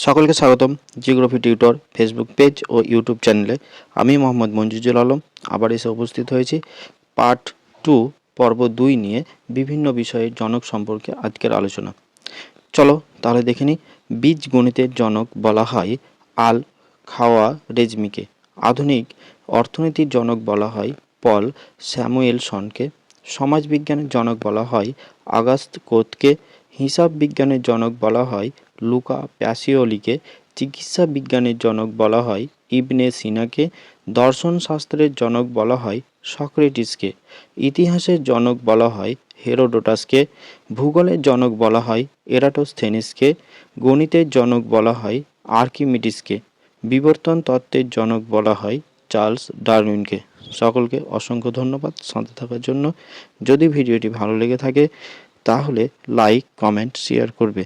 সকলকে স্বাগতম geography tutor Facebook page ও YouTube চ্যানেলে। আমি মোহাম্মদ মঞ্জুজুল আলম আবার এসে উপস্থিত হয়েছি পার্ট 2 পর্ব 2 নিয়ে বিভিন্ন বিষয়ের জনক সম্পর্কে আজকের আলোচনা। চলো তাহলে দেখে নিই। বীজগণিতের জনক বলা হয় আল খাওয়ারেজমিকে। আধুনিক অর্থনীতির জনক বলা হয় পল স্যামুয়েলসনকে। সমাজবিজ্ঞানের জনক বলা হয় অগাস্ত কোতকে। হিসাব বিজ্ঞানের জনক বলা হয় লুকা প্যাসিওলিকে। চিকিৎসা বিজ্ঞানের জনক বলা হয় ইবনে সিনাকে। দর্শনশাস্ত্রের জনক বলা হয় সক্রেটিসকে। ইতিহাসের জনক বলা হয় হেরোডোটাসকে। ভূগোলের জনক বলা হয় এরাটোস্থেনিসকে। গণিতের জনক বলা হয় আর্কিমিডিসকে। বিবর্তন তত্ত্বের জনক বলা হয় চার্লস ডারউইনকে। সকলকে অসংখ্য ধন্যবাদ সাথে থাকার জন্য। যদি ভিডিওটি ভালো লেগে থাকে তাহলে লাইক, কমেন্ট, শেয়ার করবে।